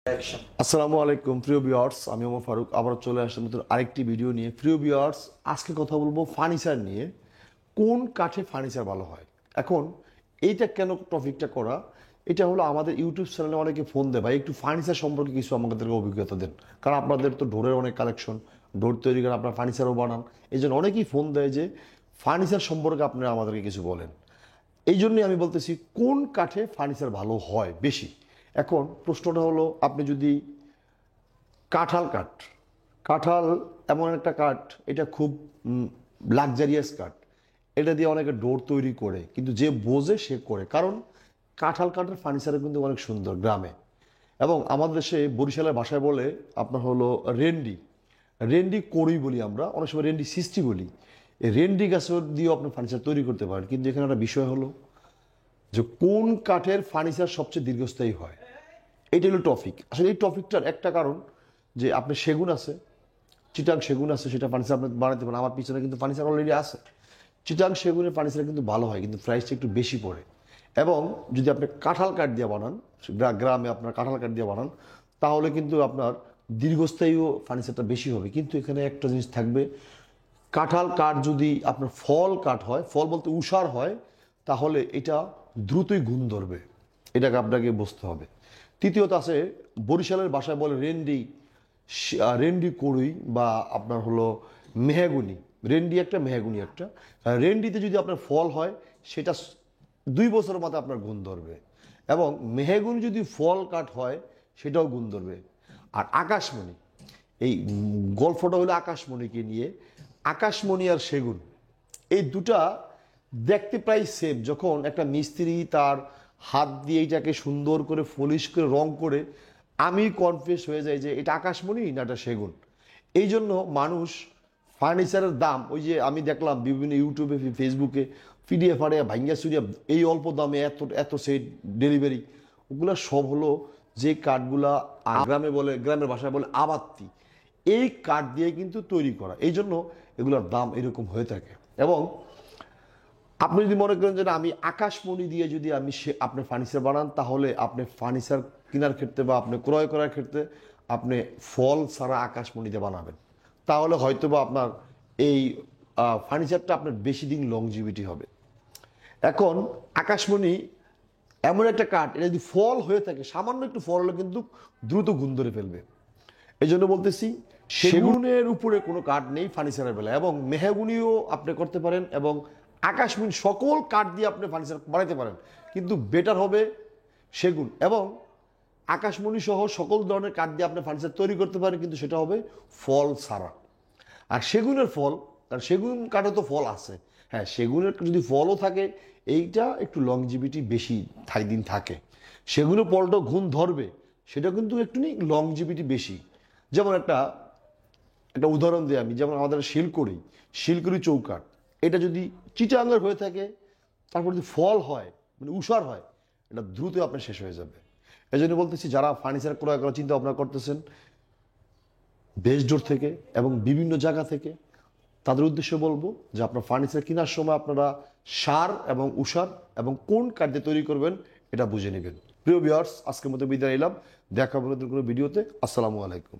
আসসালামু আলাইকুম প্রিয় ভিউয়ার্স, আমি ওমর ফারুক আবার চলে আসলাম নতুন আরেকটি ভিডিও নিয়ে। প্রিয় ভিউয়ার্স, আজকে কথা বলবো ফার্নিচার নিয়ে। কোন কাঠে ফার্নিচার ভালো হয়। এখন এইটা কেন টপিকটা করা, এটা হলো আমাদের ইউটিউব চ্যানেলে অনেকে ফোন দেয়, ভাই একটু ফার্নিচার সম্পর্কে কিছু আমাদেরকে অভিজ্ঞতা দেন, কারণ আপনাদের তো ডোরের অনেক কালেকশন, ডোর তৈরি করেন, আপনার ফার্নিচারও বানান। এই জন্য অনেকেই ফোন দেয় যে ফার্নিচার সম্পর্কে আপনারা আমাদেরকে কিছু বলেন। এই জন্যই আমি বলতেছি কোন কাঠে ফার্নিচার ভালো হয় বেশি। এখন প্রশ্নটা হলো, আপনি যদি কাঁঠাল কাঠ, কাঁঠাল এমন একটা কাঠ, এটা খুব লাক্সারিয়াস কাঠ। এটা দিয়ে অনেকে ডোর তৈরি করে, কিন্তু যে বোঝে সে করে, কারণ কাঁঠাল কাঠের ফার্নিচার কিন্তু অনেক সুন্দর গ্রামে। এবং আমাদের দেশে বরিশালের ভাষায় বলে আপনার হলো রেন্ডি, রেন্ডি কড়ি বলি আমরা, অনেক সময় রেন্ডি সৃষ্টি বলি। এই রেন্ডি গাছের দিয়েও আপনি ফার্নিচার তৈরি করতে পারেন, কিন্তু এখানে একটা বিষয় হলো যে কোন কাঠের ফার্নিচার সবচেয়ে দীর্ঘস্থায়ী হয়। এইটা হলো টপিক। আসলে এই টপিকটার একটা কারণ যে আপনি সেগুন আছে, চিটাং সেগুন আছে, সেটা ফার্নিচার আপনি বানাতে পারেন। আমার পিছনে কিন্তু ফার্নিচার অলরেডি আছে। চিটাং সেগুনের ফার্নিচার কিন্তু ভালো হয়, কিন্তু প্রাইসটা একটু বেশি পড়ে। এবং যদি আপনি কাঁঠাল কাঠ দিয়ে বানান, গ্রামে আপনার কাঁঠাল কাঠ দিয়ে বানান, তাহলে কিন্তু আপনার দীর্ঘস্থায়ীও ফার্নিচারটা বেশি হবে। কিন্তু এখানে একটা জিনিস থাকবে, কাঁঠাল কাঠ যদি আপনার ফল কাঠ হয়, ফল বলতে উষার হয়, তাহলে এটা দ্রুতই গুণ ধরবে। এটাকে আপনাকে বুঝতে হবে। তৃতীয়ত আছে, বরিশালের ভাষায় বলে রেন্ডি, রেন্ডি কড়ুই বা আপনার হলো মেহগুনি। রেন্ডি একটা, মেহগুনি একটা। রেন্ডিতে যদি আপনার ফল হয়, সেটা 2 বছরের মাথায় আপনার গুণ ধরবে। এবং মেহগুনি যদি ফল কাঠ হয়, সেটাও গুণ ধরবে। আর আকাশমণি, এই গল্পটা হলো আকাশমণিকে নিয়ে। আকাশমণি আর সেগুন, এই দুটা দেখতে প্রায় সেম। যখন একটা মিস্ত্রি তার হাত দিয়ে এটাকে সুন্দর করে পলিশ করে রং করে, আমি কনফিউজ হয়ে যাই যে এটা আকাশমণি না এটা সেগুন। এই জন্য মানুষ ফার্নিচারের দাম, ওই যে আমি দেখলাম বিভিন্ন ইউটিউবে ফেসবুকে পিডিএফ আরে ভাঙ্গা চুরিয়া, এই অল্প দামে এত এত সেট ডেলিভারি, ওগুলো সব হলো যে কাঠগুলা গ্রামে বলে, গ্রামের ভাষায় বলে আবাত্তি, এই কাঠ দিয়ে কিন্তু তৈরি করা। এই জন্য এগুলোর দাম এরকম হয়ে থাকে। এবং আপনি যদি মনে করেন যে না, আমি আকাশমণি দিয়ে যদি আমি আপনি ফার্নিচার বানান, তাহলে আপনি ফার্নিচার কেনার ক্ষেত্রে বা আপনি ক্রয় করার ক্ষেত্রে আপনি ফল ছাড়া আকাশমণি দিয়ে বানাবেন, তাহলে হয়তো বা আপনার এই ফার্নিচারটা আপনার বেশি দিন লংজিভিটি হবে। এখন আকাশমণি এমন একটা কাঠ, এটা যদি ফল হয়ে থাকে, সামান্য একটু ফল হলে কিন্তু দ্রুত গুণ ধরে ফেলবে। এই জন্য বলতেছি, সেগুনের উপরে কোনো কাঠ নেই ফার্নিচারের বেলা। এবং মেহগুনিও আপনি করতে পারেন, এবং আকাশমণি, সকল কাঠ দিয়ে আপনি ফার্নিচার বানাইতে পারেন, কিন্তু বেটার হবে সেগুন। এবং আকাশমণি সহ সকল ধরনের কাঠ দিয়ে আপনি ফার্নিচার তৈরি করতে পারেন, কিন্তু সেটা হবে ফল ছাড়া। আর সেগুনের ফল, কারণ সেগুন কাঠে তো ফল আছে, হ্যাঁ, সেগুনের যদি ফলও থাকে, এইটা একটু লংজিভিটি বেশি দিন থাকে। সেগুনের ফলটা গুণ ধরবে, সেটা কিন্তু একটু লংজিভিটি বেশি। যেমন একটা একটা উদাহরণ দিই আমি, যেমন আমাদের শিলকড়ি, শিলকড়ি চৌকাঠ, এটা যদি চিটাঙ্গের হয়ে থাকে, তারপর যদি ফল হয়, মানে উষার হয়, এটা দ্রুত আপনার শেষ হয়ে যাবে। এই জন্য বলতেছি, যারা ফার্নিচার ক্রয় করার চিন্তা ভাবনা করতেছেন বেসডোর থেকে এবং বিভিন্ন জায়গা থেকে, তাদের উদ্দেশ্যে বলবো যে আপনার ফার্নিচার কেনার সময় আপনারা সার এবং উষার এবং কোন কাঠ দিয়ে তৈরি করবেন এটা বুঝে নেবেন। প্রিয় ভিউয়ার্স, আজকের মতো বিদায় নিলাম। দেখা হবে নতুন কোনো ভিডিওতে। আসসালামু আলাইকুম।